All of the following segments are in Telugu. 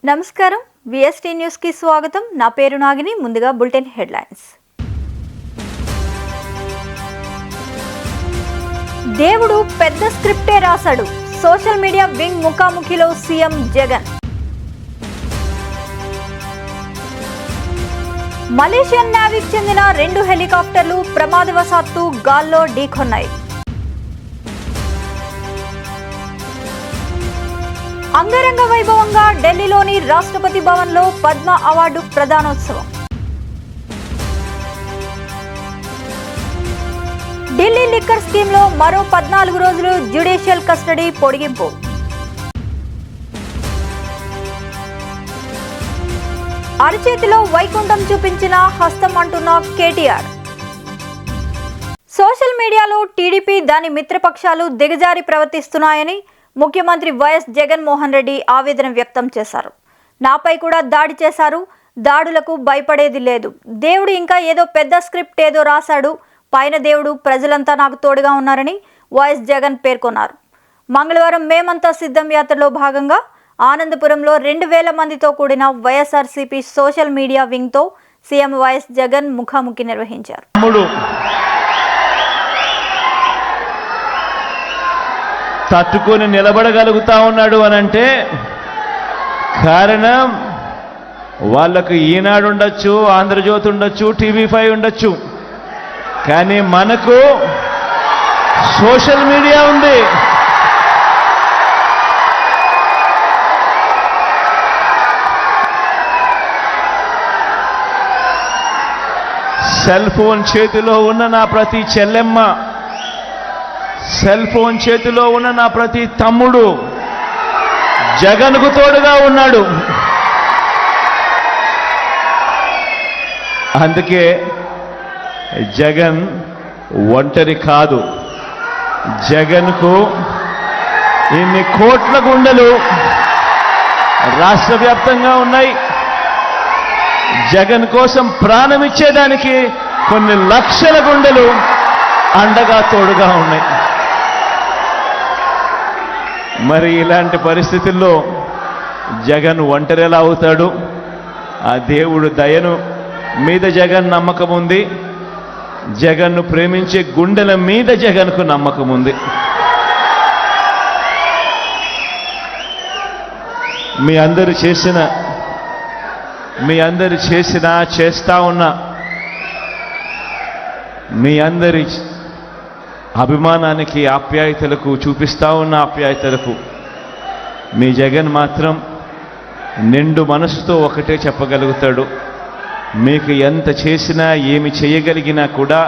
నమస్కారం విఎస్టీ న్యూస్ కి స్వాగతం. నా పేరు నాగిని. ముందుగా బులెటిన్ హెడ్లైన్స్. దేవుడు పెద్ద స్క్రిప్టే రాశాడు. సోషల్ మీడియా వింగ్ ముఖాముఖిలో సీఎం జగన్. మలేషియన్ నేవీకి చెందిన 2 హెలికాప్టర్లు ప్రమాదవశాత్తు గాల్లో ఢీకొన్నాయి. అంగరంగ వైభవంగా ఢిల్లీలోని రాష్ట్రపతి భవన్లో పద్మ అవార్డు ప్రదానోత్సవం. ఢిల్లీ లిక్కర్ స్కీమ్లో మరో 14 రోజులు జ్యుడిషియల్ కస్టడీ పొడిగింపు. అరచేతిలో వైకుంఠం చూపించిన హస్తం అంటున్న కేటీఆర్. సోషల్ మీడియాలో టీడీపీ దాని మిత్రపక్షాలు దిగజారి ప్రవర్తిస్తున్నాయని ముఖ్యమంత్రి వైఎస్ జగన్మోహన్ రెడ్డి ఆవేదన వ్యక్తం చేశారు. నాపై కూడా దాడి చేశారు. దాడులకు భయపడేది లేదు. దేవుడు ఇంకా ఏదో పెద్ద స్క్రిప్ట్ ఏదో రాశాడు. పైన దేవుడు, ప్రజలంతా నాకు తోడుగా ఉన్నారని వైఎస్ జగన్ పేర్కొన్నారు. మంగళవారం మేమంతా సిద్ధం యాత్రలో భాగంగా ఆనందపురంలో 2000 మందితో కూడిన వైఎస్ఆర్సీపీ సోషల్ మీడియా వింగ్తో సీఎం వైఎస్ జగన్ ముఖాముఖి నిర్వహించారు. తట్టుకొని నిలబడగలుగుతా ఉన్నాడు అనంటే కారణం వాళ్ళకు ఈనాడు ఉండొచ్చు, ఆంధ్రజ్యోతి ఉండొచ్చు, టీవీ5 ఉండొచ్చు, కానీ మనకు సోషల్ మీడియా ఉంది. సెల్ ఫోన్ చేతిలో ఉన్న నా ప్రతి చెల్లెమ్మ, సెల్ ఫోన్ చేతిలో ఉన్న నా ప్రతి తమ్ముడు జగన్కు తోడుగా ఉన్నాడు. అందుకే జగన్ ఒంటరి కాదు. జగన్కు ఇన్ని కోట్ల గుండెలు రాష్ట్ర వ్యాప్తంగా ఉన్నాయి. జగన్ కోసం ప్రాణమిచ్చేదానికి కొన్ని లక్షల గుండెలు అండగా తోడుగా ఉన్నాయి. మరి ఇలాంటి పరిస్థితుల్లో జగన్ ఒంటరి ఎలా అవుతాడు? ఆ దేవుడు దయను మీద జగన్ నమ్మకం ఉంది. జగన్ను ప్రేమించే గుండెల మీద జగన్కు నమ్మకం ఉంది. మీ అందరు చేసిన చేస్తా ఉన్న మీ అందరి అభిమానానికి, ఆప్యాయతలకు, చూపిస్తా ఉన్న ఆప్యాయతలకు మీ జగన్ మాత్రం నిండు మనసుతో ఒకటే చెప్పగలుగుతాడు. మీకు ఎంత చేసినా, ఏమి చేయగలిగినా కూడా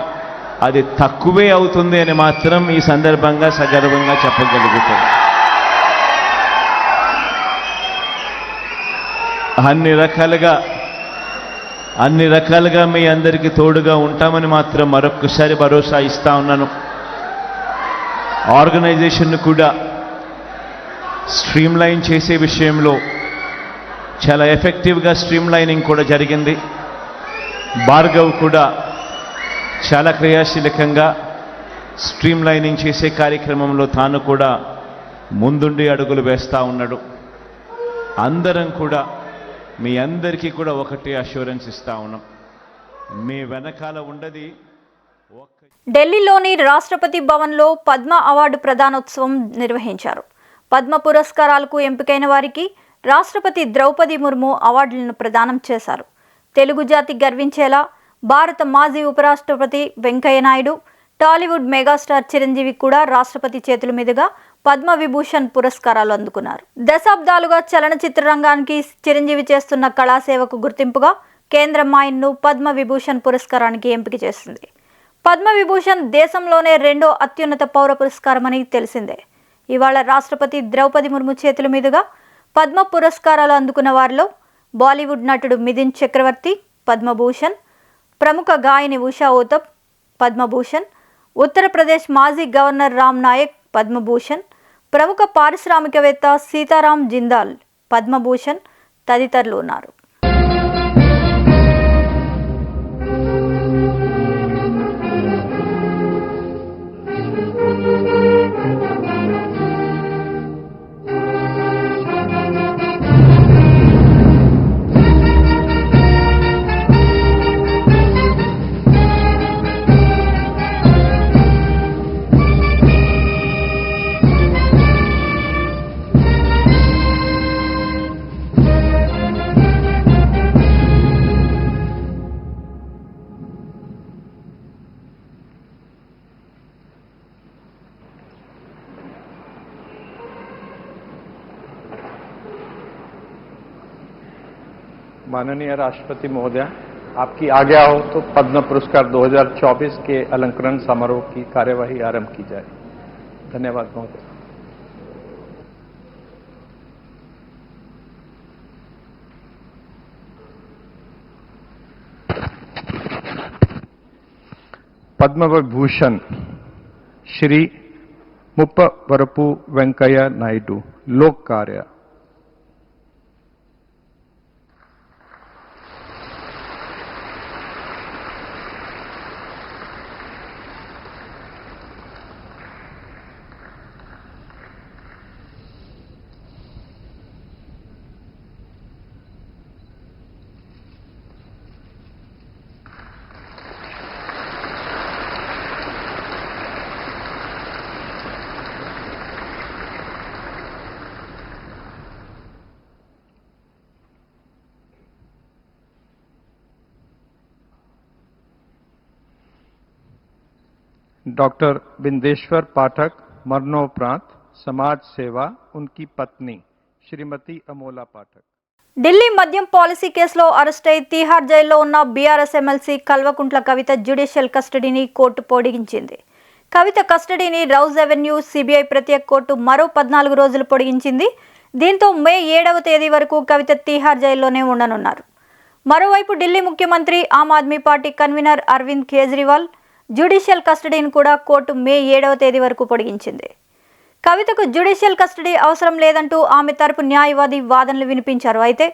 అది తక్కువే అవుతుంది అని మాత్రం ఈ సందర్భంగా సగర్వంగా చెప్పగలుగుతాడు. అన్ని రకాలుగా మీ అందరికీ తోడుగా ఉంటామని మాత్రం మరొక్కసారి భరోసా ఇస్తా ఉన్నాను. ఆర్గనైజేషన్ను కూడా స్ట్రీమ్లైన్ చేసే విషయంలో చాలా ఎఫెక్టివ్గా స్ట్రీమ్లైనింగ్ కూడా జరిగింది. భార్గవ్ కూడా చాలా క్రియాశీలకంగా స్ట్రీమ్లైనింగ్ చేసే కార్యక్రమంలో తాను కూడా ముందుండి అడుగులు వేస్తూ ఉన్నాడు. అందరం కూడా మీ అందరికీ కూడా ఒకటే అష్యూరెన్స్ ఇస్తా ఉన్నాం, మీ వెనకాల ఉండది. ఢిల్లీలోని రాష్ట్రపతి భవన్లో పద్మ అవార్డు ప్రదానోత్సవం నిర్వహించారు. పద్మ పురస్కారాలకు ఎంపికైన వారికి రాష్ట్రపతి ద్రౌపది ముర్ము అవార్డులను ప్రదానం చేశారు. తెలుగు జాతి గర్వించేలా భారత మాజీ ఉపరాష్ట్రపతి వెంకయ్య నాయుడు, టాలీవుడ్ మెగాస్టార్ చిరంజీవి కూడా రాష్ట్రపతి చేతుల మీదుగా పద్మ విభూషణ్ పురస్కారాలు అందుకున్నారు. దశాబ్దాలుగా చలనచిత్ర రంగానికి చిరంజీవి చేస్తున్న కళాసేవకు గుర్తింపుగా కేంద్రం ఆయన్ను పద్మ విభూషణ్ పురస్కారానికి ఎంపిక చేసింది. పద్మ విభూషణ్ దేశంలోనే 2వ అత్యున్నత పౌర పురస్కారమని తెలిసిందే. ఇవాళ రాష్ట్రపతి ద్రౌపది ముర్ము చేతుల మీదుగా పద్మ పురస్కారాలు అందుకున్న వారిలో బాలీవుడ్ నటుడు మిథున్ చక్రవర్తి పద్మభూషణ్, ప్రముఖ గాయని ఉషా ఓతప్ పద్మభూషణ్, ఉత్తరప్రదేశ్ మాజీ గవర్నర్ రామ్ నాయక్ పద్మభూషణ్, ప్రముఖ పారిశ్రామికవేత్త సీతారాం జిందాల్ పద్మభూషణ్ తదితరులు ఉన్నారు. माननीय राष्ट्रपति महोदय, आपकी आज्ञा हो तो पद्म पुरस्कार 2024 के अलंकरण समारोह की कार्यवाही आरंभ की जाए। धन्यवाद महोदय। पद्म विभूषण श्री मुप्पवरपु वेंकैया नायडू, लोक कार्य। डॉक्टर बिंदेश्वर पाठक मरणोपरांत समाज सेवा, उनकी पत्नी श्रीमती अमोला पाठक। ఢిల్లీ మద్యం పాలసీ కేసులో అరెస్ట్ అయి తిహార్ జైల్లో ఉన్న BRS MLC Kalvakuntla Kavitha judicial కస్టడీని court పొడిగించింది. కవిత కస్టడీని రౌజ్ అవెన్యూ సిబిఐ ప్రత్యేక కోర్టు మరో 14 రోజులు పొడిగించింది. దీంతో మే 7వ తేదీ వరకు కవిత తిహార్ జైల్లోనే ఉండనున్నారు. మరోవైపు ఢిల్లీ ముఖ్యమంత్రి Aam Aadmi party convener Arvind Kejriwal judicial కస్టడీని కూడా కోర్టు మే 7వ తేదీ వరకు పొడిగించింది. కవితకు జ్యుడిషియల్ కస్టడీ అవసరం లేదంటూ ఆమె తరపు న్యాయవాది వాదనలు వినిపించారు. అయితే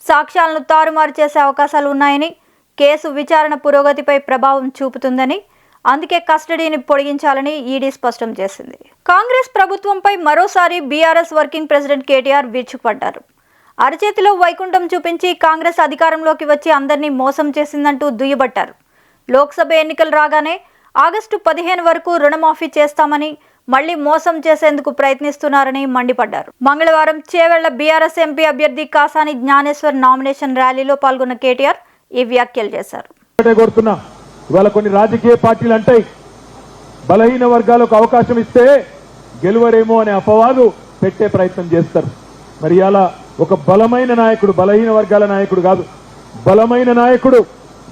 సాక్ష్యాలను తారుమారు చేసే అవకాశాలు ఉన్నాయని, కేసు విచారణ పురోగతిపై ప్రభావం చూపుతుందని, అందుకే కస్టడీని పొడిగించాలని ఈడీ స్పష్టం చేసింది. కాంగ్రెస్ ప్రభుత్వంపై మరోసారి బీఆర్ఎస్ వర్కింగ్ ప్రెసిడెంట్ కేటీఆర్ విరుచుకుపడ్డారు. అరచేతిలో వైకుంఠం చూపించి కాంగ్రెస్ అధికారంలోకి వచ్చి అందరినీ మోసం చేసిందంటూ దుయ్యబట్టారు. లోక్సభ ఎన్నికలు రాగానే ఆగస్టు 15 వరకు రుణమాఫీ చేస్తామని మళ్లీ మోసం చేసేందుకు ప్రయత్నిస్తున్నారని మండిపడ్డారు. మంగళవారం చేవెళ్ల బీఆర్ఎస్ ఎంపీ అభ్యర్థి కాసాని జ్ఞానేశ్వర్ నామినేషన్ ర్యాలీలో పాల్గొన్న కేటీఆర్ ఈ వ్యాఖ్యలు చేశారు. ఇవాళ కొన్ని రాజకీయ పార్టీలు అంటాయి, బలహీన వర్గాలకు అవకాశం ఇస్తే గెలువరేమో అనే అపవాదు పెట్టే ప్రయత్నం చేస్తారు. మరి అలా ఒక బలమైన నాయకుడు, బలహీన వర్గాల నాయకుడు కాదు, బలమైన నాయకుడు,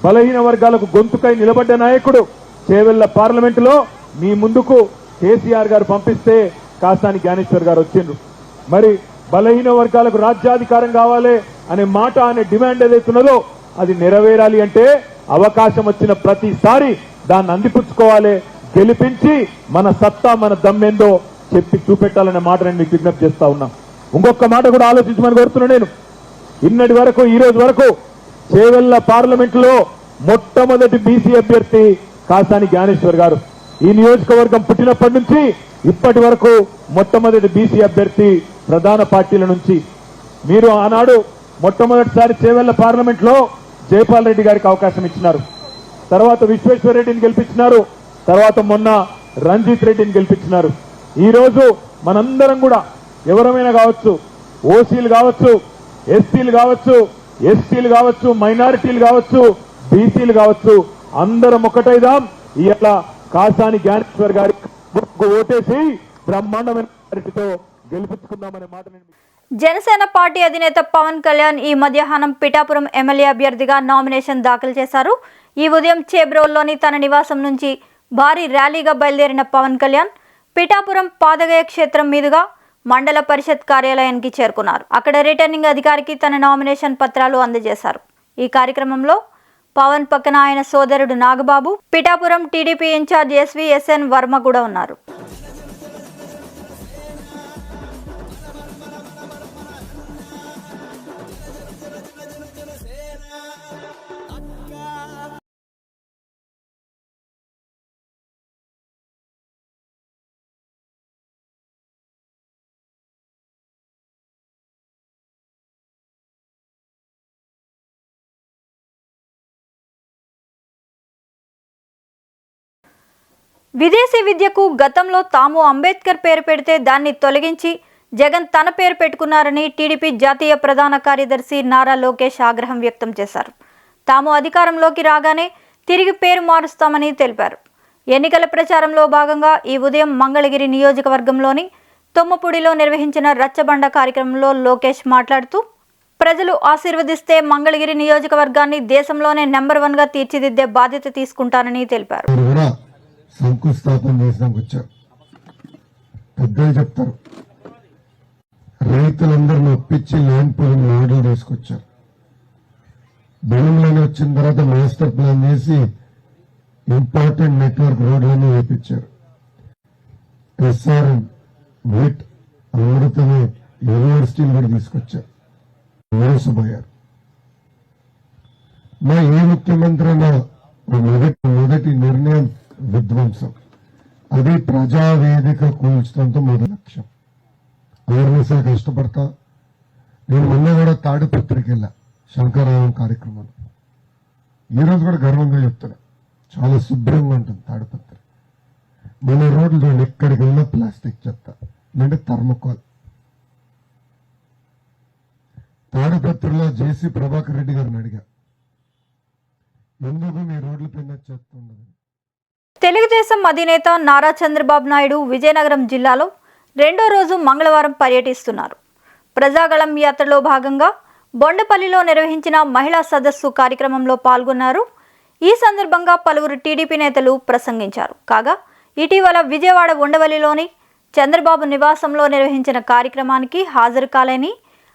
బలహీన వర్గాలకు గొంతుకై నిలబడ్డ నాయకుడు చేవెళ్ల పార్లమెంటులో మీ ముందుకు కేసీఆర్ గారు పంపిస్తే కాసాని జ్ఞానేశ్వర్ గారు వచ్చిండ్రు. మరి బలహీన వర్గాలకు రాజ్యాధికారం కావాలి అనే మాట, అనే డిమాండ్ ఏదైతున్నదో అది నెరవేరాలి అంటే అవకాశం వచ్చిన ప్రతిసారి దాన్ని అందిపుచ్చుకోవాలి, గెలిపించి మన సత్తా, మన దమ్మేందో చెప్పి చూపెట్టాలనే మాట నేను మీకు విజ్ఞప్తి చేస్తా ఉన్నా. ఇంకొక మాట కూడా ఆలోచించమని కోరుతున్నా. నేను ఇన్నటి వరకు, ఈ రోజు వరకు చేవెళ్ల పార్లమెంటులో మొట్టమొదటి బీసీ అభ్యర్థి కాసాని జ్ఞానేశ్వర్ గారు. ఈ నియోజకవర్గం పుట్టినప్పటి నుంచి ఇప్పటి వరకు మొట్టమొదటి బీసీ అభ్యర్థి ప్రధాన పార్టీల నుంచి. మీరు ఆనాడు మొట్టమొదటిసారి చేవెళ్ల పార్లమెంట్లో జైపాల్ రెడ్డి గారికి అవకాశం ఇచ్చినారు, తర్వాత విశ్వేశ్వర రెడ్డిని గెలిపించినారు, తర్వాత మొన్న రంజిత్ రెడ్డిని గెలిపించినారు. ఈ రోజు మనందరం కూడా ఎవరమైనా కావచ్చు, ఓసీలు కావచ్చు, ఎస్సీలు కావచ్చు, ఎస్టీలు కావచ్చు, మైనారిటీలు కావచ్చు, బీసీలు కావచ్చు, అందరం ఒకటైదాం. ఇవాళ కాసాని జ్ఞానేశ్వర్ గారి ఓటేసి బ్రహ్మాండమైన మెజారిటీతో గెలిపించుకుందామనే మాట. జనసేన పార్టీ అధినేత పవన్ కళ్యాణ్ ఈ మధ్యాహ్నం పిఠాపురం ఎమ్మెల్యే అభ్యర్థిగా నామినేషన్ దాఖలు చేశారు. ఈ ఉదయం చేబ్రోల్లోని తన నివాసం నుంచి భారీ ర్యాలీగా బయలుదేరిన పవన్ కళ్యాణ్ పిఠాపురం పాదగయ క్షేత్రం మీదుగా మండల పరిషత్ కార్యాలయానికి చేరుకున్నారు. అక్కడ రిటర్నింగ్ అధికారికి తన నామినేషన్ పత్రాలు అందజేశారు. ఈ కార్యక్రమంలో పవన్ పక్కన ఆయన సోదరుడు Nagababu, Pithapuram TDP in-charge SN Varma కూడా ఉన్నారు. విదేశీ విద్యకు గతంలో తాము అంబేద్కర్ పేరు పెడితే దాన్ని తొలగించి జగన్ తన పేరు పెట్టుకున్నారని టీడీపీ జాతీయ ప్రధాన కార్యదర్శి నారా లోకేష్ ఆగ్రహం వ్యక్తం చేశారు. తాము అధికారంలోకి రాగానే తిరిగి పేరు మారుస్తామని తెలిపారు. ఎన్నికల ప్రచారంలో భాగంగా ఈ ఉదయం మంగళగిరి నియోజకవర్గంలోని తొమ్మపూడిలో నిర్వహించిన రచ్చబండ కార్యక్రమంలో లోకేష్ మాట్లాడుతూ ప్రజలు ఆశీర్వదిస్తే మంగళగిరి నియోజకవర్గాన్ని దేశంలోనే నెంబర్ 1గా తీర్చిదిద్దే బాధ్యత తీసుకుంటానని తెలిపారు. శంకుస్థాపన చేసినాక వచ్చారు. పెద్దలు చెప్తారు, రైతులందరిని ఒప్పించి ల్యాండ్ పూలింగ్ మోడల్ తీసుకొచ్చారు. బిల్డింగ్లని వచ్చిన తర్వాత మాస్టర్ ప్లాన్ చేసి ఇంపార్టెంట్ నెట్వర్క్ రోడ్లన్నీ వేయించారు. ఎస్ఆర్ఎం, విట్, అమృతమే యూనివర్సిటీలు కూడా తీసుకొచ్చారు. మోసపోయారు. మా ఏ ముఖ్యమంత్రి అయినా మొదటి నిర్ణయం విధ్వంసం. అది ప్రజావేదిక కూల్చడంతో మొదటి లక్ష్యం. అవేర్నెస్ కష్టపడతా. నేను మొన్న కూడా తాడిపత్రికి వెళ్ళా, శంకరావం కార్యక్రమం. ఈరోజు కూడా గర్వంగా చెప్తున్నా, చాలా శుభ్రంగా ఉంటుంది తాడిపత్రి. మన రోడ్లు చూడండి, ఎక్కడికి వెళ్ళినా ప్లాస్టిక్ చెత్త, అంటే థర్మకోల్. తాడిపత్రిలో జేసీ ప్రభాకర్ రెడ్డి గారిని అడిగా, ఎందుకు మీ రోడ్ల పైన చెత్త ఉండదు? తెలుగుదేశం అధినేత నారా చంద్రబాబు నాయుడు విజయనగరం జిల్లాలో 2వ రోజు మంగళవారం పర్యటిస్తున్నారు. ప్రజాగళం యాత్రలో భాగంగా బొండపల్లిలో నిర్వహించిన మహిళా సదస్సు కార్యక్రమంలో పాల్గొన్నారు. ఈ సందర్భంగా పలువురు టీడీపీ నేతలు ప్రసంగించారు. కాగా ఇటీవల విజయవాడ ఉండవల్లిలోని చంద్రబాబు నివాసంలో నిర్వహించిన కార్యక్రమానికి హాజరు కాలేని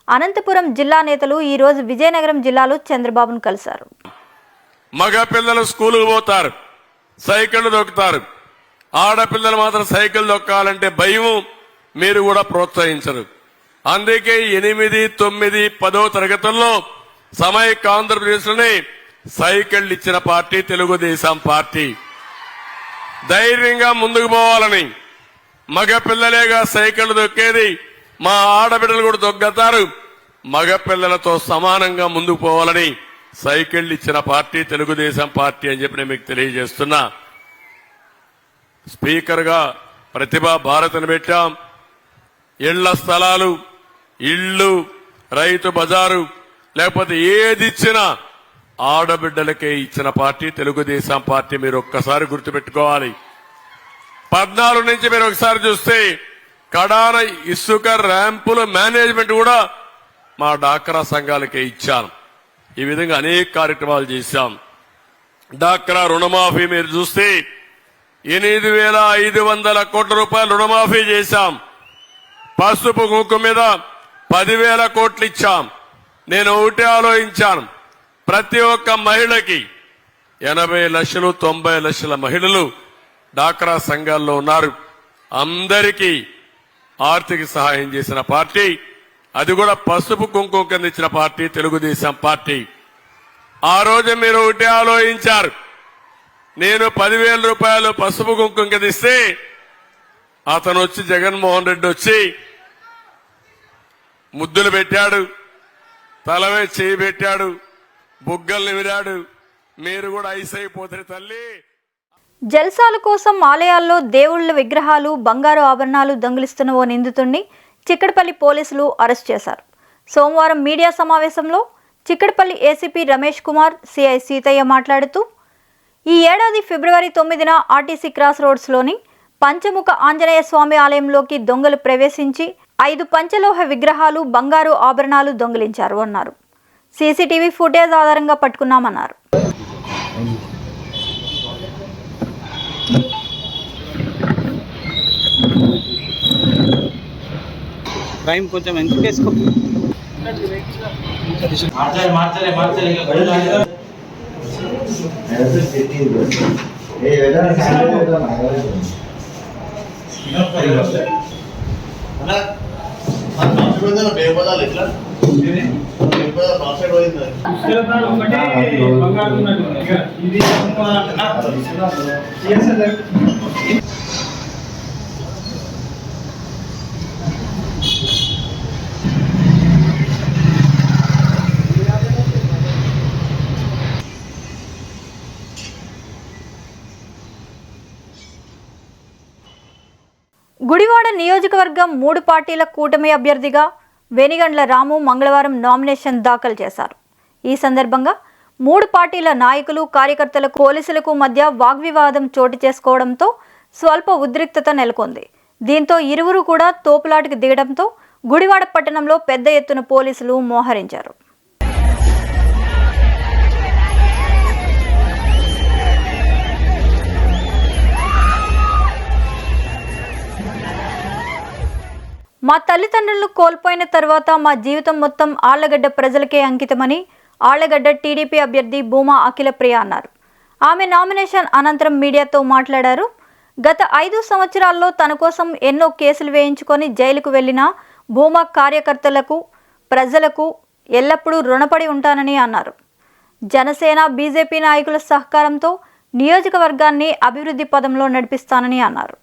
అనంతపురం జిల్లా నేతలు ఈరోజు విజయనగరం జిల్లాలో చంద్రబాబును కలిశారు. మగ పిల్లలు స్కూలుకు పోతారు, సైకిళ్లు దొక్కుతారు. ఆడపిల్లలు మాత్రం సైకిల్ దొక్కాలంటే భయం, మీరు కూడా ప్రోత్సహించరు. అందుకే 8, 9, 10వ తరగతుల్లో సమైక్య ఆంధ్రప్రదేశ్లోనే సైకిళ్లు ఇచ్చిన పార్టీ తెలుగుదేశం పార్టీ. ధైర్యంగా ముందుకు పోవాలని, మగ పిల్లలేగా సైకిళ్లు దొక్కేది, మా ఆడబిడ్డలు కూడా దొగ్గతారు. మగ పిల్లలతో సమానంగా ముందుకు పోవాలని సైకిళ్లు ఇచ్చిన పార్టీ తెలుగుదేశం పార్టీ అని చెప్పి నేను మీకు తెలియజేస్తున్నా. స్పీకర్ గా ప్రతిభా భారతిని పెట్టాం. ఇళ్ల స్థలాలు, ఇళ్లు, రైతు బజారు, లేకపోతే ఏది ఇచ్చినా ఆడబిడ్డలకే ఇచ్చిన పార్టీ తెలుగుదేశం పార్టీ. మీరు ఒక్కసారి గుర్తుపెట్టుకోవాలి. 14 నుంచి మీరు ఒకసారి చూస్తే కడాన ఇసుక ర్యాంపుల మేనేజ్మెంట్ కూడా మా డాక్రా సంఘాలకే ఇచ్చాను. ఈ విధంగా అనేక కార్యక్రమాలు చేశాం. డాక్రా రుణమాఫీ మీరు చూస్తే 8,500 కోట్ల రూపాయలు రుణమాఫీ చేశాం. పసుపు కుంకుమ మీద 10,000 కోట్లు ఇచ్చాం. నేను ఒకటే ఆలోచించాను, ప్రతి ఒక్క మహిళకి 80 లక్షలు 90 లక్షల మహిళలు డాక్రా సంఘాల్లో ఉన్నారు. అందరికీ ఆర్థిక సహాయం చేసిన పార్టీ, అది కూడా పసుపు కుంకుమ కింద ఇచ్చిన పార్టీ తెలుగుదేశం పార్టీ. ఆ రోజు మీరు ఒకటే ఆలోచించారు, నేను 10,000 రూపాయలు పసుపు కుంకుమ కింద ఇస్తే అతను వచ్చి జగన్మోహన్ రెడ్డి వచ్చి ముద్దులు పెట్టాడు, తలవే చేయి పెట్టాడు, బుగ్గల్ని విరాడు. మీరు కూడా ఐసైపోతారు తల్లి. జల్సాల కోసం ఆలయాల్లో దేవుళ్ల విగ్రహాలు, బంగారు ఆభరణాలు దొంగిలిస్తున్న ఓ నిందితుడిని చిక్కడపల్లి పోలీసులు అరెస్ట్ చేశారు. సోమవారం మీడియా సమావేశంలో చిక్కడపల్లి ఏసీపీ రమేష్ కుమార్, సిఐ సీతయ్య మాట్లాడుతూ, ఈ ఏడాది ఫిబ్రవరి 9న ఆర్టీసీ క్రాస్ రోడ్స్లోని పంచముఖ ఆంజనేయ స్వామి ఆలయంలోకి దొంగలు ప్రవేశించి 5 పంచలోహ విగ్రహాలు, బంగారు ఆభరణాలు దొంగిలించారు అన్నారు. సీసీటీవీ ఫుటేజ్ ఆధారంగా పట్టుకున్నామన్నారు. క్రైమ్ కొంచెం ఎందుకు వేసుకో బేపదాలు ఎట్లా గుడివాడ నియోజకవర్గం 3 పార్టీల కూటమి అభ్యర్థిగా వెనిగండ్ల రాము మంగళవారం నామినేషన్ దాఖలు చేశారు. ఈ సందర్భంగా 3 పార్టీల నాయకులు, కార్యకర్తలకు, పోలీసులకు మధ్య వాగ్వివాదం చోటు చేసుకోవడంతో స్వల్ప ఉద్రిక్తత నెలకొంది. దీంతో ఇరువురు కూడా తోపులాటకు దిగడంతో గుడివాడ పట్టణంలో పెద్ద ఎత్తున పోలీసులు మోహరించారు. మా తల్లిదండ్రులను కోల్పోయిన తర్వాత మా జీవితం మొత్తం ఆళ్లగడ్డ ప్రజలకే అంకితమని ఆళ్లగడ్డ టీడీపీ అభ్యర్థి భూమా అఖిలప్రియ అన్నారు. ఆమె నామినేషన్ అనంతరం మీడియాతో మాట్లాడారు. గత 5 సంవత్సరాల్లో తన కోసం ఎన్నో కేసులు వేయించుకొని జైలుకు వెళ్లిన భూమా కార్యకర్తలకు, ప్రజలకు ఎల్లప్పుడూ రుణపడి ఉంటానని అన్నారు. జనసేన, బీజేపీ నాయకుల సహకారంతో నియోజకవర్గాన్ని అభివృద్ధి పదంలో నడిపిస్తానని అన్నారు.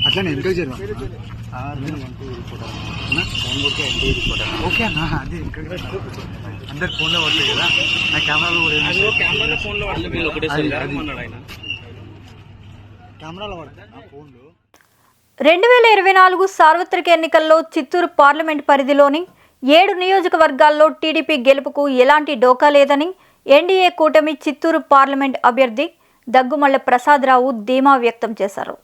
అట్లనే ఇంకా జరుగు ఓకే అన్న, అదే ఇంకా అందరు ఫోన్లో పడతాయి కదా, నా కెమెరాలో కెమెరాలో పడతాయి ఫోన్లో. 2024 సార్వత్రిక ఎన్నికల్లో చిత్తూరు పార్లమెంట్ పరిధిలోని 7 నియోజకవర్గాల్లో టీడీపీ గెలుపుకు ఎలాంటి డోకా లేదని ఎన్డీఏ కూటమి చిత్తూరు పార్లమెంట్ అభ్యర్థి దగ్గుమల్ల ప్రసాదరావు ధీమా వ్యక్తం చేశారు.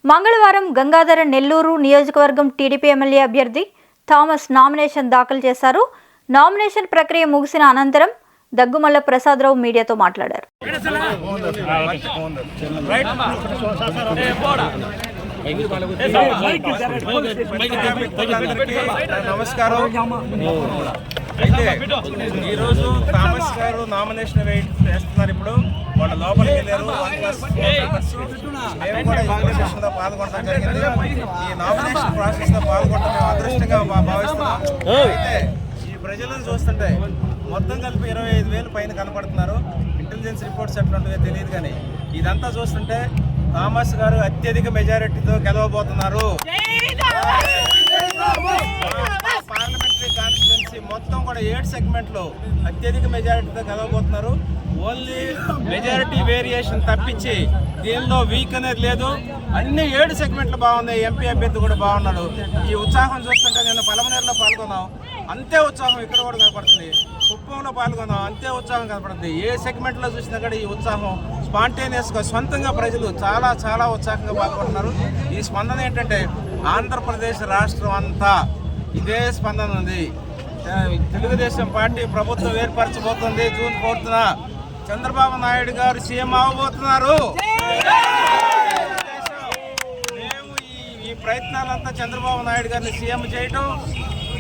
మంగళవారం గంగాధర నెల్లూరు నియోజకవర్గం టీడీపీ ఎమ్మెల్యే అభ్యర్థి థామస్ నామినేషన్ దాఖలు చేశారు. నామినేషన్ ప్రక్రియ ముగిసిన అనంతరం దగ్గుమల్ల ప్రసాదరావు మీడియాతో మాట్లాడారు. నమస్కారం. అయితే ఈరోజు థామస్ గారు నామినేషన్ వేస్తున్నారు. ఇప్పుడు వాళ్ళ లోపలికి వెళ్ళారు. మేము కూడా నామినేషన్లో పాల్గొనడం జరిగింది. ఈ నామినేషన్ ప్రాసెస్ లో పాల్గొనడం మేము అదృష్టంగా భావిస్తున్నాం. అయితే ఈ ప్రజలను చూస్తుంటే మొత్తం కలిపి 25,000 పైన కనపడుతున్నారు. ఇంటెలిజెన్స్ రిపోర్ట్స్ ఎట్లా ఉంటుందో తెలియదు, కానీ ఇదంతా చూస్తుంటే థామస్ గారు అత్యధిక మెజారిటీతో గెలవబోతున్నారు. పార్లమెంటరీ కాన్స్టిట్యున్సీ మొత్తం కూడా 7 సెగ్మెంట్లో అత్యధిక మెజారిటీతో గెలవబోతున్నారు. ఓన్లీ మెజారిటీ వేరియేషన్ తప్పించి దీనిలో వీక్ అనేది లేదు. అన్ని 7 సెగ్మెంట్లు బాగున్నాయి. ఎంపీ అభ్యర్థి కూడా బాగున్నాడు. ఈ ఉత్సాహం చూస్తుంటే నేను పలమనేరులో పాల్గొన్నాం, అంతే ఉత్సాహం ఇక్కడ కూడా కనపడుతుంది. కుప్పంలో పాల్గొన్నాం, అంతే ఉత్సాహం కనపడుతుంది. ఏ సెగ్మెంట్లో చూసినా కూడా ఈ ఉత్సాహం స్పాంటేనియస్గా సొంతంగా ప్రజలు చాలా చాలా ఉత్సాహంగా పాల్గొంటున్నారు. ఈ స్పందన ఏంటంటే ఆంధ్రప్రదేశ్ రాష్ట్రం అంతా ఇదే స్పందన ఉంది. తెలుగుదేశం పార్టీ ప్రభుత్వం ఏర్పరచబోతుంది. జూన్ 4న చంద్రబాబు నాయుడు గారు సీఎం అవ్వబోతున్నారు. మేము ఈ ప్రయత్నాలంతా చంద్రబాబు నాయుడు గారిని సీఎం చేయటం,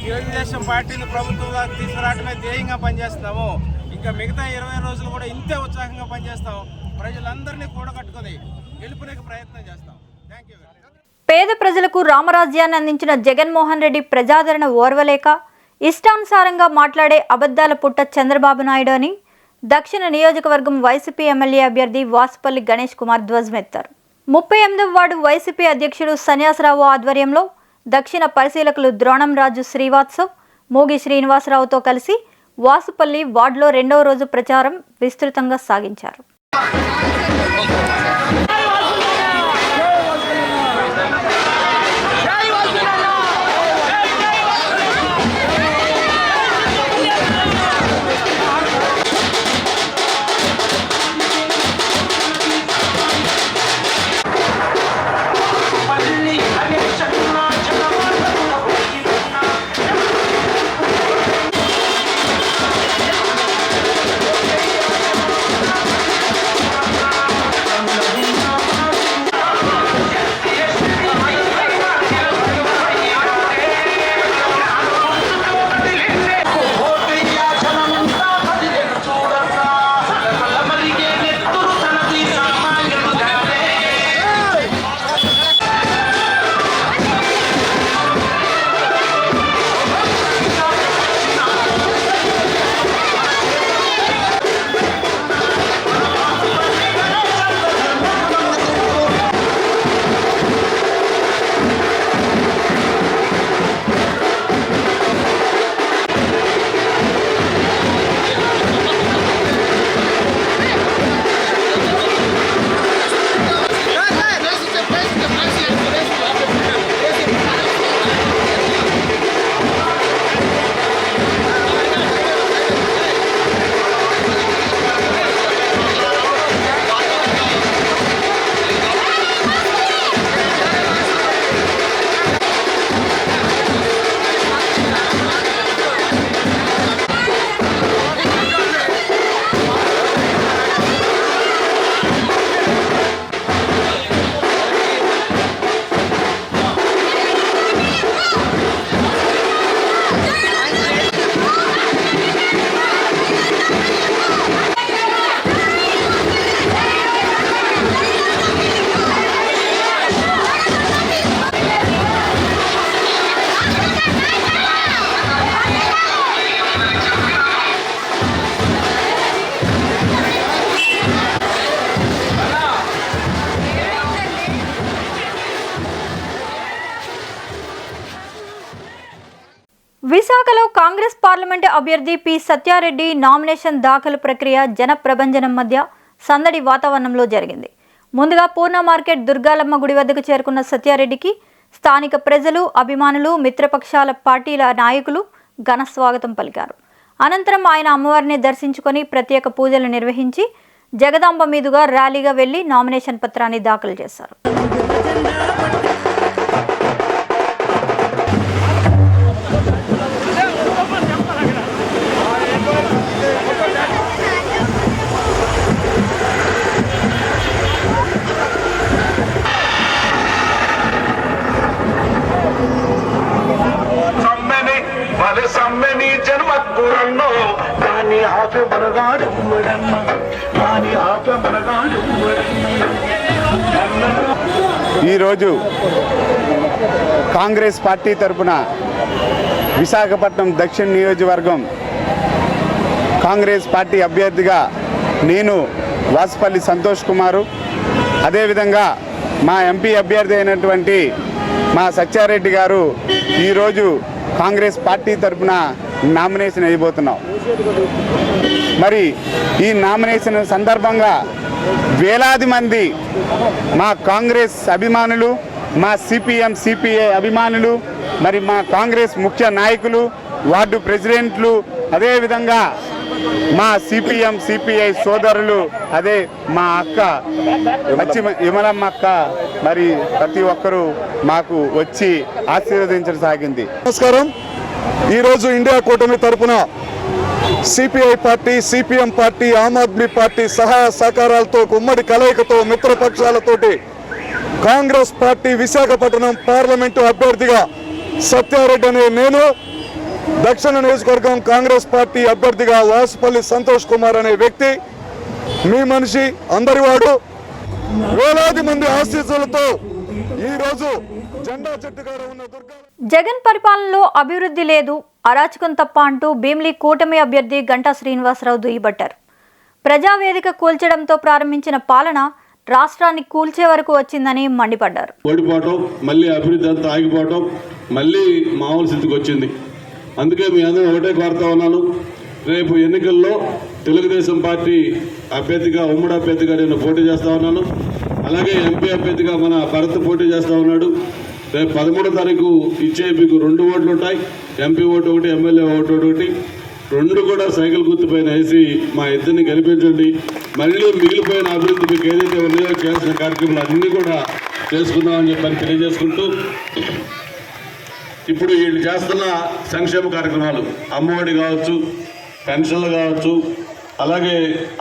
తెలుగుదేశం పార్టీని ప్రభుత్వంగా తీసుకురావటమే ధ్యేయంగా పనిచేస్తున్నాము. ఇంకా మిగతా 20 రోజులు కూడా ఇంతే ఉత్సాహంగా పనిచేస్తాం. ప్రజలందరినీ కూడగట్టుకొని గెలుపునకి ప్రయత్నం చేస్తాం. Thank you. పేద ప్రజలకు రామరాజ్యాన్ని అందించిన జగన్మోహన్ రెడ్డి ప్రజాదరణ ఓర్వలేక ఇష్టానుసారంగా మాట్లాడే అబద్ధాల పుట్ట చంద్రబాబు నాయుడు అని దక్షిణ నియోజకవర్గం వైసీపీ ఎమ్మెల్యే అభ్యర్థి వాసుపల్లి గణేష్ కుమార్ ధ్వజమెత్తారు. 38వ వార్డు వైసీపీ అధ్యక్షుడు సన్యాసరావు ఆధ్వర్యంలో దక్షిణ పరిశీలకులు ద్రోణంరాజు శ్రీవాత్సవ్, మూగి శ్రీనివాసరావుతో కలిసి వాసుపల్లి వార్డులో 2వ రోజు ప్రచారం విస్తృతంగా సాగించారు. విశాఖలో కాంగ్రెస్ పార్లమెంటు అభ్యర్థి పి సత్యారెడ్డి నామినేషన్ దాఖలు ప్రక్రియ జన ప్రభంజనం మధ్య సందడి వాతావరణంలో జరిగింది. ముందుగా పూర్ణ మార్కెట్ దుర్గాలమ్మ గుడి వద్దకు చేరుకున్న సత్యారెడ్డికి స్థానిక ప్రజలు, అభిమానులు, మిత్రపక్షాల పార్టీల నాయకులు ఘన స్వాగతం పలికారు. అనంతరం ఆయన అమ్మవారిని దర్శించుకొని ప్రత్యేక పూజలు నిర్వహించి జగదాంబ మీదుగా ర్యాలీగా వెళ్లి నామినేషన్ పత్రాన్ని దాఖలు చేశారు. ఈరోజు కాంగ్రెస్ పార్టీ తరఫున విశాఖపట్నం దక్షిణ నియోజకవర్గం కాంగ్రెస్ పార్టీ అభ్యర్థిగా నేను వాసుపల్లి సంతోష్ కుమారు, అదేవిధంగా మా ఎంపీ అభ్యర్థి అయినటువంటి మా సత్యారెడ్డి గారు ఈరోజు కాంగ్రెస్ పార్టీ తరఫున నామినేషన్ వేయబోతున్నాం. మరి ఈ నామినేషన్ సందర్భంగా వేలాది మంది మా కాంగ్రెస్ అభిమానులు, మా సిపిఎం సిపిఐ అభిమానులు, మరి మా కాంగ్రెస్ ముఖ్య నాయకులు, వార్డు ప్రెసిడెంట్లు, అదేవిధంగా మా సిపిఎం సిపిఐ సోదరులు, అదే మా అక్క విమలమ్మ అక్క, మరి ప్రతి ఒక్కరూ మాకు వచ్చి ఆశీర్వదించడం సాగింది. నమస్కారం. ఈరోజు ఇండియా కూటమి తరపున సిపిఐ పార్టీ, సిపిఎం పార్టీ, ఆమ్ ఆద్మీ పార్టీ సహాయ సహకారాలతో ఉమ్మడి కలయికతో మిత్రపక్షాలతోటి కాంగ్రెస్ పార్టీ విశాఖపట్నం పార్లమెంటు అభ్యర్థిగా సత్యారెడ్డి అనే నేను, దక్షిణ నియోజకవర్గం కాంగ్రెస్ పార్టీ అభ్యర్థిగా వాసుపల్లి సంతోష్ కుమార్ అనే వ్యక్తి, మీ మనిషి, అందరివాడు, వేలాది మంది ఆశీస్సులతో ఈరోజు జెండా చెట్టుగారు ఉన్న జగన్ పరిపాలనలో అభివృద్ధి లేదు, అరాచకం తప్ప అంటూ భీమిలి కూటమి అభ్యర్థి గంటా శ్రీనివాసరావు దుయ్యబట్టారు. ప్రజావేదిక కూల్చడంతో ప్రారంభించిన పాలన రాష్ట్రాన్ని కూల్చే వరకు వచ్చిందని మండిపడ్డారు. ఓడిపోవటం, మళ్ళీ అభివృద్ధి అంతా ఆగిపోవటం, మళ్ళీ మామూలు స్థితికి వచ్చింది. అందుకే మీ అందరూ ఒకటే కోరుతా ఉన్నాను, రేపు ఎన్నికల్లో తెలుగుదేశం పార్టీ అభ్యర్థిగా, ఉమ్మడి అభ్యర్థిగా నేను పోటీ చేస్తా ఉన్నాను. అలాగే ఎంపీ అభ్యర్థిగా మన భరత్ పోటీ చేస్తూ ఉన్నాడు. రేపు 13వ తారీఖు ఇచ్చే మీకు 2 ఓట్లు ఉంటాయి, ఎంపీ ఓటు ఒకటి, ఎమ్మెల్యే ఓటు ఒకటి, 2 కూడా సైకిల్ గుర్తుపైన వేసి మా ఇద్దరిని గెలిపించండి. మళ్ళీ మిగిలిపోయిన అభివృద్ధి మీకు ఏదైతే ఉన్నాయో చేసిన కార్యక్రమాలు అన్నీ కూడా చేసుకుందామని చెప్పని తెలియజేసుకుంటూ, ఇప్పుడు వీళ్ళు చేస్తున్న సంక్షేమ కార్యక్రమాలు, అమ్మఒడి కావచ్చు, పెన్షన్లు కావచ్చు, అలాగే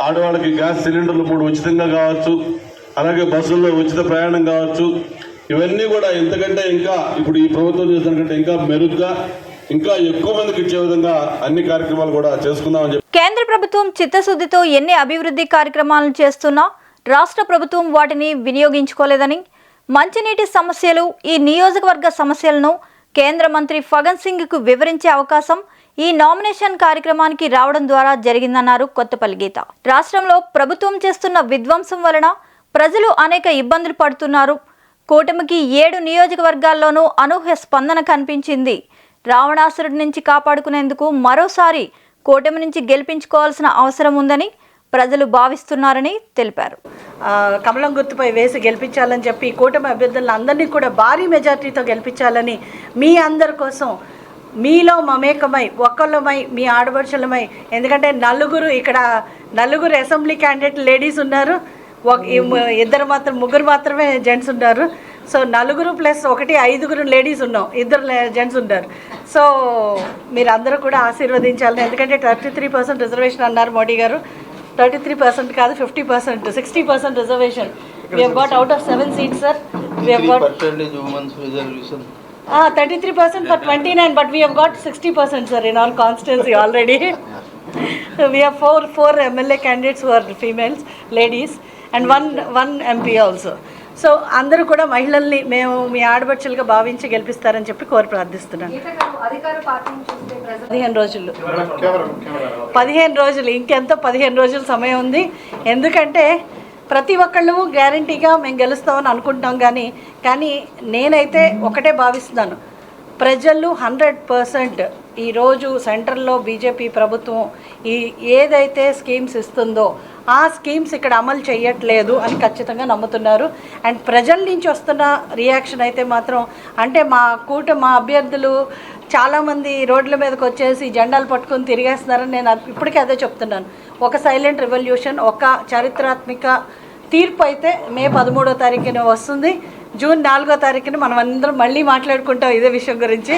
ఆడవాళ్ళకి గ్యాస్ సిలిండర్లు 3 ఉచితంగా కావచ్చు, అలాగే బస్సుల్లో ఉచిత ప్రయాణం కావచ్చు, ఇవన్నీ కూడా ఎంతకంటే ఇంకా ఇప్పుడు ఈ ప్రభుత్వం చేసిన కంటే ఇంకా మెరుగ్గా, ఇంకా ఎక్కువ మందికి ఇచ్చే విధంగా అన్ని కార్యక్రమాలు కూడా చేసుకుందామని చెప్పి. కేంద్ర ప్రభుత్వం చిత్తశుద్ధితో ఎన్ని అభివృద్ధి కార్యక్రమాలను చేస్తున్నా రాష్ట్ర ప్రభుత్వం వాటిని వినియోగించుకోలేదని, మంచినీటి సమస్యలు, ఈ నియోజకవర్గ సమస్యలను కేంద్ర మంత్రి ఫగన్ సింగ్కు వివరించే అవకాశం ఈ నామినేషన్ కార్యక్రమానికి రావడం ద్వారా జరిగిందన్నారు కొత్తపల్లి గీత. రాష్ట్రంలో ప్రభుత్వం చేస్తున్న విధ్వంసం వలన ప్రజలు అనేక ఇబ్బందులు పడుతున్నారు. కూటమికి 7 నియోజకవర్గాల్లోనూ అనూహ్య స్పందన కనిపించింది. రావణాసురుడి నుంచి కాపాడుకునేందుకు మరోసారి కూటమి నుంచి గెలిపించుకోవాల్సిన అవసరం ఉందని ప్రజలు భావిస్తున్నారని తెలిపారు. కమలం గుర్తుపై వేసి గెలిపించాలని చెప్పి కూటమి అభ్యర్థులను అందరినీ కూడా భారీ మెజార్టీతో గెలిపించాలని మీ అందరి కోసం మీలో మమేకమై, ఒక్కళ్ళమై, మీ ఆడపడుచులమై, ఎందుకంటే నలుగురు అసెంబ్లీ క్యాండిడేట్ లేడీస్ ఉన్నారు, ముగ్గురు మాత్రమే జెంట్స్ ఉన్నారు. సో 4 + 1 5 లేడీస్ ఉన్నాం, 2 జెంట్స్ ఉన్నారు. సో మీరందరూ కూడా ఆశీర్వదించాలని, ఎందుకంటే 33% రిజర్వేషన్ అన్నారు మోడీ గారు. 33% కాదు, 50%, 60% reservation. We have got out of 7 seats, sir. We have got 33% for 29, but we have got 60%, sir, in our constituency already. We have four MLA candidates who are females, ladies, and one MP also. So అందరూ కూడా మహిళల్ని మేము మీ ఆడబడుచులుగా భావించి గెలిపిస్తారని చెప్పి కోరి ప్రార్థిస్తున్నాను. 15 రోజులు ఇంకెంతో 15 రోజుల సమయం ఉంది. ఎందుకంటే ప్రతి ఒక్కళ్ళు గ్యారంటీగా మేము గెలుస్తామని అనుకుంటాం, కానీ నేనైతే ఒకటే భావిస్తున్నాను, ప్రజలు 100% ఈరోజు సెంట్రల్లో బీజేపీ ప్రభుత్వం ఏదైతే స్కీమ్స్ ఇస్తుందో ఆ స్కీమ్స్ ఇక్కడ అమలు చేయట్లేదు అని ఖచ్చితంగా నమ్ముతున్నారు. అండ్ ప్రజల నుంచి వస్తున్న రియాక్షన్ అయితే మాత్రం అంటే మా అభ్యర్థులు చాలామంది రోడ్ల మీదకి వచ్చేసి జెండాలు పట్టుకొని తిరిగేస్తున్నారని నేను ఇప్పటికీ అదే చెప్తున్నాను. ఒక సైలెంట్ రెవల్యూషన్, ఒక చారిత్రాత్మక తీర్పు అయితే మే 13వ తారీఖున వస్తుంది. జూన్ 4వ తారీఖున మనం అందరం మళ్ళీ మాట్లాడుకుంటాం ఇదే విషయం గురించి.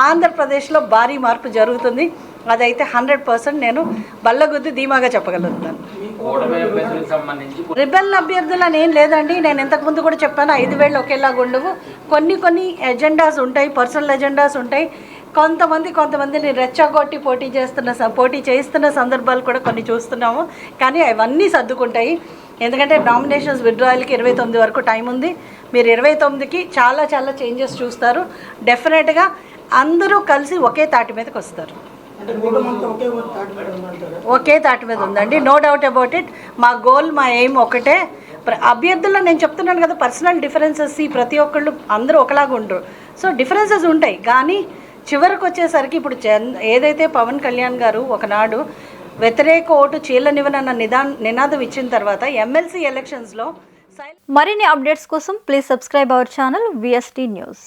ఆంధ్రప్రదేశ్లో భారీ మార్పు జరుగుతుంది. అదైతే 100% నేను బల్లగుద్ది ధీమాగా చెప్పగలుగుతాను. రిబెల్ అభ్యర్థులు అని ఏం లేదండి. నేను ఇంతకుముందు కూడా చెప్పాను, 5 వేళ్ళు ఒకేలాగా ఉండవు. కొన్ని ఎజెండాస్ ఉంటాయి, పర్సనల్ ఎజెండాస్ ఉంటాయి. కొంతమందిని రెచ్చగొట్టి పోటీ చేయిస్తున్న సందర్భాలు కూడా కొన్ని చూస్తున్నాము. కానీ అవన్నీ సర్దుకుంటాయి. ఎందుకంటే నామినేషన్స్ విత్డ్రాయల్కి 29 వరకు టైం ఉంది. మీరు 29కి చాలా చేంజెస్ చూస్తారు. డెఫినెట్గా అందరూ కలిసి ఒకే తాటి మీదకి వస్తారు. ఒకే తాటి మీద ఉందండి, నో డౌట్ అబౌట్ ఇట్. మా గోల్, మా ఎయిమ్ ఒకటే. అభ్యర్థుల్లో నేను చెప్తున్నాను కదా, పర్సనల్ డిఫరెన్సెస్ ప్రతి ఒక్కళ్ళు అందరూ ఒకలాగా ఉండరు. సో డిఫరెన్సెస్ ఉంటాయి. కానీ చివరికి వచ్చేసరికి ఇప్పుడు ఏదైతే పవన్ కళ్యాణ్ గారు ఒకనాడు వ్యతిరేక ఓటు చీలనివ్వనన్న నినాదం ఇచ్చిన తర్వాత ఎమ్మెల్సీ ఎలక్షన్స్లో మరిన్ని అప్డేట్స్ కోసం please subscribe our channel VST news.